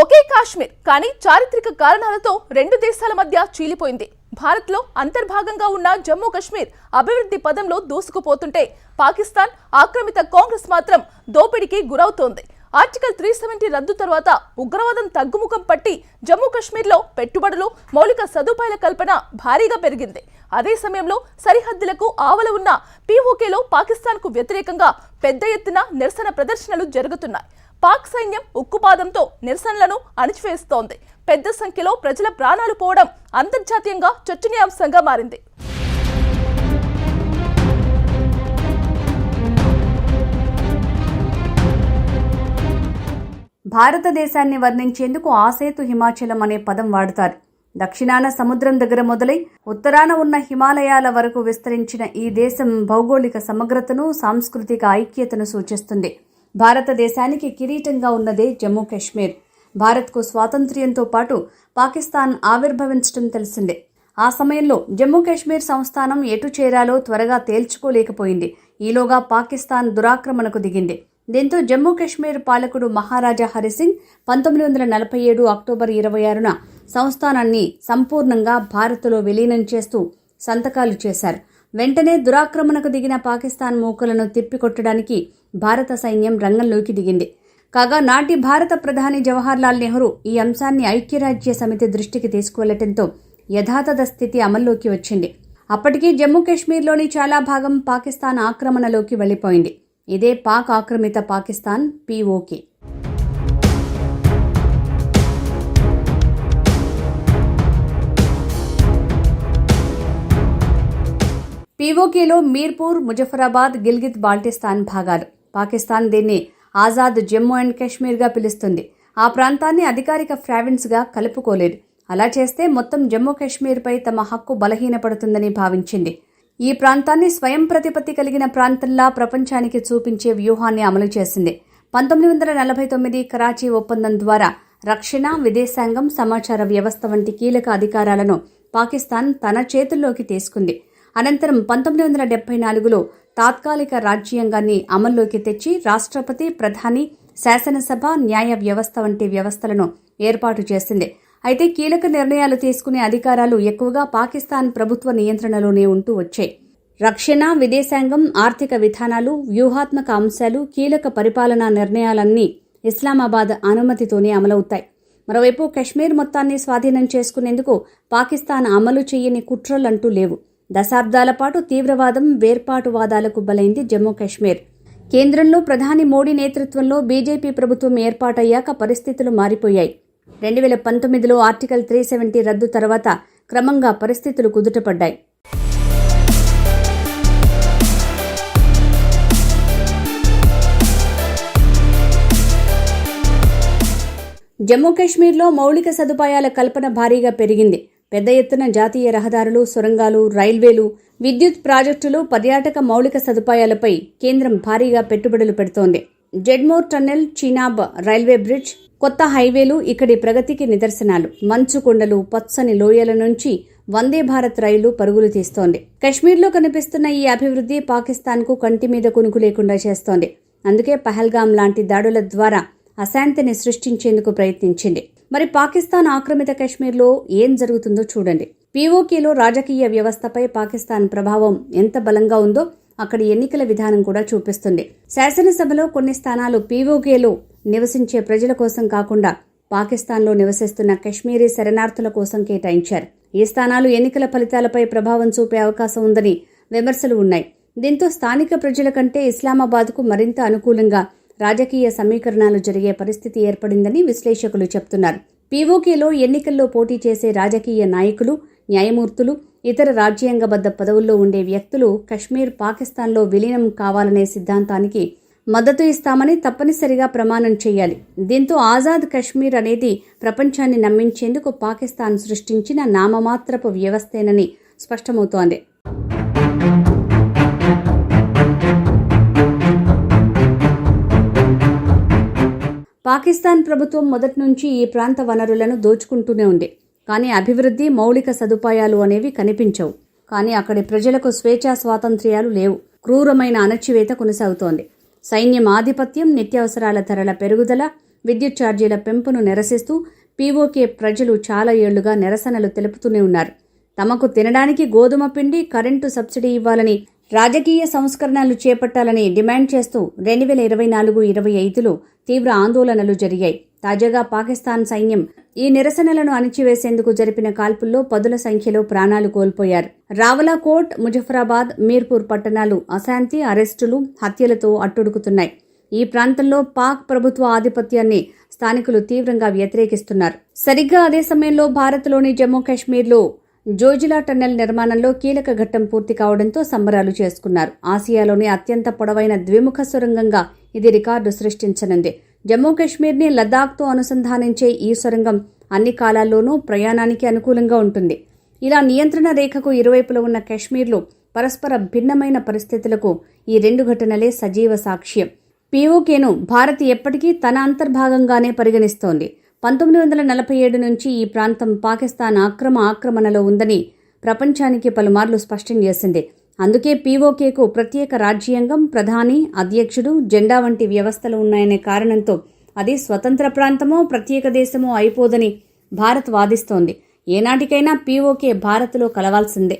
ఒకే కాశ్మీర్ కానీ చారిత్రక కారణాలతో రెండు దేశాల మధ్య చీలిపోయింది. భారత్లో అంతర్భాగంగా ఉన్న జమ్మూ కాశ్మీర్ అభివృద్ధి పదంలో దూసుకుపోతుంటే పాకిస్తాన్ ఆక్రమిత కాంగ్రెస్ మాత్రం దోపిడీకి గురవుతోంది. ఆర్టికల్ 370 రద్దు తర్వాత ఉగ్రవాదం తగ్గుముఖం పట్టి జమ్మూ కాశ్మీర్లో పెట్టుబడులు, మౌలిక సదుపాయాల కల్పన భారీగా పెరిగింది. అదే సమయంలో సరిహద్దులకు ఆవల ఉన్న పీఓకేలో పాకిస్తాన్కు వ్యతిరేకంగా పెద్ద ఎత్తున నిరసన ప్రదర్శనలు జరుగుతున్నాయి. పాక్ సైన్యం ఉక్కుపాదంతో నిరసనలను అణిచివేస్తోంది. పెద్ద సంఖ్యలో ప్రజల ప్రాణాలు పోవడం అంతర్జాతీయంగా చర్చనీయాంశంగా మారింది. భారతదేశాన్ని వర్ణించేందుకు ఆసేతు హిమాచలం అనే పదం వాడతారు. దక్షిణాన సముద్రం దగ్గర మొదలై ఉత్తరాన ఉన్న హిమాలయాల వరకు విస్తరించిన ఈ దేశం భౌగోళిక సమగ్రతను, సాంస్కృతిక ఐక్యతను సూచిస్తుంది. భారతదేశానికి కిరీటంగా ఉన్నదే జమ్మూ కాశ్మీర్. భారత్కు స్వాతంత్ర్యంతో పాటు పాకిస్తాన్ ఆవిర్భవించడం తెలిసిందే. ఆ సమయంలో జమ్మూ కాశ్మీర్ సంస్థానం ఎటు చేరాలో త్వరగా తేల్చుకోలేకపోయింది. ఈలోగా పాకిస్తాన్ దురాక్రమణకు దిగింది. దీంతో జమ్మూ కాశ్మీర్ పాలకుడు మహారాజా హరిసింగ్ 1947 అక్టోబర్ 26న సంస్థానాన్ని సంపూర్ణంగా భారత్లో విలీనం చేస్తూ సంతకాలు చేశారు. వెంటనే దురాక్రమణకు దిగిన పాకిస్తాన్ మూకలను తిప్పికొట్టడానికి భారత సైన్యం రంగంలోకి దిగింది. కాగా నాటి భారత ప్రధాని జవహర్లాల్ నెహ్రూ ఈ అంశాన్ని ఐక్యరాజ్య సమితి దృష్టికి తీసుకువెళ్లటంతో యథాతథ స్థితి అమల్లోకి వచ్చింది. అప్పటికీ జమ్మూ కాశ్మీర్లోని చాలా భాగం పాకిస్తాన్ ఆక్రమణలోకి వెళ్లిపోయింది. ఇదే పాక్ ఆక్రమిత పాకిస్తాన్ పీఓకే. పీఓకేలో మీర్పూర్, ముజఫరాబాద్, గిల్గిత్ బాల్టిస్తాన్ భాగాలు. పాకిస్తాన్ దీన్ని ఆజాద్ జమ్మూ అండ్ కాశ్మీర్గా పిలుస్తుంది. ఆ ప్రాంతాన్ని అధికారిక ప్రావిన్స్గా కలుపుకోలేదు. అలా చేస్తే మొత్తం జమ్మూ కాశ్మీర్పై తమ హక్కు బలహీనపడుతుందని భావించింది. ఈ ప్రాంతాన్ని స్వయం ప్రతిపత్తి కలిగిన ప్రాంతంలా ప్రపంచానికి చూపించే వ్యూహాన్ని అమలు చేసింది. 1949 కరాచీ ఒప్పందం ద్వారా రక్షణ, విదేశాంగం, సమాచార వ్యవస్థ వంటి కీలక అధికారాలను పాకిస్తాన్ తన చేతుల్లోకి తీసుకుంది. అనంతరం 1974లో తాత్కాలిక రాజ్యాంగాన్ని అమల్లోకి తెచ్చి రాష్ట్రపతి, ప్రధాని, శాసనసభ, న్యాయ వ్యవస్థ వంటి వ్యవస్థలను ఏర్పాటు చేసింది. అయితే కీలక నిర్ణయాలు తీసుకునే అధికారాలు ఎక్కువగా పాకిస్తాన్ ప్రభుత్వ నియంత్రణలోనే ఉంటూ వచ్చాయి. రక్షణ, విదేశాంగం, ఆర్థిక విధానాలు, వ్యూహాత్మక అంశాలు, కీలక పరిపాలనా నిర్ణయాలన్నీ ఇస్లామాబాద్ అనుమతితోనే అమలవుతాయి. మరోవైపు కశ్మీర్ మొత్తాన్ని స్వాధీనం చేసుకునేందుకు పాకిస్తాన్ అమలు చేయని కుట్రలంటూ లేవు. దశాబ్దాల పాటు తీవ్రవాదం, వేర్పాటువాదాలకు బలైంది జమ్మూ కాశ్మీర్. కేంద్రంలో ప్రధాని మోడీ నేతృత్వంలో బీజేపీ ప్రభుత్వం ఏర్పాటయ్యాక పరిస్థితులు మారిపోయాయి. 2019లో ఆర్టికల్ 370 రద్దు తర్వాత క్రమంగా పరిస్థితులు కుదుటపడ్డాయి. జమ్మూ కాశ్మీర్లో మౌలిక సదుపాయాల కల్పన భారీగా పెరిగింది. పెద్ద ఎత్తున జాతీయ రహదారులు, సొరంగాలు, రైల్వేలు, విద్యుత్ ప్రాజెక్టులు, పర్యాటక మౌలిక సదుపాయాలపై కేంద్రం భారీగా పెట్టుబడులు పెడుతోంది. జెడ్మోర్ టన్నెల్, చీనాబ్ రైల్వే బ్రిడ్జ్, కొత్త హైవేలు ఇక్కడి ప్రగతికి నిదర్శనాలు. మంచు కొండలు, పచ్చని లోయల నుంచి వందే భారత్ రైలు పరుగులు తీస్తోంది. కశ్మీర్లో కనిపిస్తున్న ఈ అభివృద్ధి పాకిస్తాన్కు కంటి మీద కునుకు లేకుండా చేస్తోంది. అందుకే పహల్గాం లాంటి దాడుల ద్వారా అశాంతిని సృష్టించేందుకు ప్రయత్నించింది. మరి పాకిస్తాన్ ఆక్రమిత కశ్మీర్లో ఏం జరుగుతుందో చూడండి. పీఓకేలో రాజకీయ వ్యవస్థపై పాకిస్తాన్ ప్రభావం ఎంత బలంగా ఉందో అక్కడి ఎన్నికల విధానం కూడా చూపిస్తుంది. శాసనసభలో కొన్ని స్థానాలు పీఓకేలో నివసించే ప్రజల కోసం కాకుండా పాకిస్తాన్లో నివసిస్తున్న కశ్మీరీ శరణార్థుల కోసం కేటాయించారు. ఈ స్థానాలు ఎన్నికల ఫలితాలపై ప్రభావం చూపే అవకాశం ఉందని విమర్శలు ఉన్నాయి. దీంతో స్థానిక ప్రజల కంటే ఇస్లామాబాద్కు మరింత అనుకూలంగా రాజకీయ సమీకరణాలు జరిగే పరిస్థితి ఏర్పడిందని విశ్లేషకులు చెబుతున్నారు. పీఓకేలో ఎన్నికల్లో పోటీ చేసే రాజకీయ నాయకులు, న్యాయమూర్తులు, ఇతర రాజ్యాంగబద్ధ పదవుల్లో ఉండే వ్యక్తులు కశ్మీర్ పాకిస్తాన్లో విలీనం కావాలనే సిద్ధాంతానికి మద్దతు ఇస్తామని తప్పనిసరిగా ప్రమాణం చేయాలి. దీంతో ఆజాద్ కశ్మీర్ అనేది ప్రపంచాన్ని నమ్మించేందుకు పాకిస్తాన్ సృష్టించిన నామమాత్రపు వ్యవస్థేనని స్పష్టమవుతోంది. పాకిస్తాన్ ప్రభుత్వం మొదటి నుంచి ఈ ప్రాంత వనరులను దోచుకుంటూనే ఉంది. కానీ అభివృద్ధి, మౌలిక సదుపాయాలు అనేవి కనిపించవు. కానీ అక్కడి ప్రజలకు స్వేచ్ఛా స్వాతంత్ర్యాలు లేవు. క్రూరమైన అణచివేత కొనసాగుతోంది. సైన్యం ఆధిపత్యం, నిత్యావసరాల ధరల పెరుగుదల, విద్యుత్ ఛార్జీల పెంపును నిరసిస్తూ పీఓకే ప్రజలు చాలా ఏళ్లుగా నిరసనలు తెలుపుతూనే ఉన్నారు. తమకు తినడానికి గోధుమ పిండి, కరెంటు సబ్సిడీ ఇవ్వాలని, రాజకీయ సంస్కరణలు చేపట్టాలని డిమాండ్ చేస్తూ 2024-25లో తీవ్ర ఆందోళనలు జరిగాయి. తాజాగా పాకిస్తాన్ సైన్యం ఈ నిరసనలను అణిచివేసేందుకు జరిపిన కాల్పుల్లో పదుల సంఖ్యలో ప్రాణాలు కోల్పోయారు. రావలాకోట్, ముజఫరాబాద్, మీర్పూర్ పట్టణాలు అశాంతి, అరెస్టులు, హత్యలతో అట్టుడుకుతున్నాయి. ఈ ప్రాంతంలో పాక్ ప్రభుత్వ ఆధిపత్యాన్ని స్థానికులు తీవ్రంగా వ్యతిరేకిస్తున్నారు. సరిగ్గా అదే సమయంలో భారత్లోని జమ్మూ కాశ్మీర్లో జోజిలా టన్నెల్ నిర్మాణంలో కీలక ఘట్టం పూర్తి కావడంతో సంబరాలు చేసుకున్నారు. ఆసియాలోని అత్యంత పొడవైన ద్విముఖ సొరంగంగా ఇది రికార్డు సృష్టించనుంది. జమ్మూ కాశ్మీర్ని లద్దాఖ్తో అనుసంధానించే ఈ సొరంగం అన్ని కాలాల్లోనూ ప్రయాణానికి అనుకూలంగా ఉంటుంది. ఇలా నియంత్రణ రేఖకు ఇరువైపులా ఉన్న కాశ్మీర్లో పరస్పర భిన్నమైన పరిస్థితులకు ఈ రెండు ఘటనలే సజీవ సాక్ష్యం. పీఓకేను భారత్ ఎప్పటికీ తన అంతర్భాగంగానే పరిగణిస్తోంది. 1947 నుంచి ఈ ప్రాంతం పాకిస్తాన్ ఆక్రమణలో ఉందని ప్రపంచానికి పలుమార్లు స్పష్టం చేసింది. అందుకే పీఓకేకు ప్రత్యేక రాజ్యాంగం, ప్రధాని, అధ్యక్షుడు, జెండా వంటి వ్యవస్థలు ఉన్నాయనే కారణంతో అది స్వతంత్ర ప్రాంతమో ప్రత్యేక దేశమో అయిపోదని భారత్ వాదిస్తోంది. ఏనాటికైనా పీఓకే భారత్లో కలవాల్సిందే.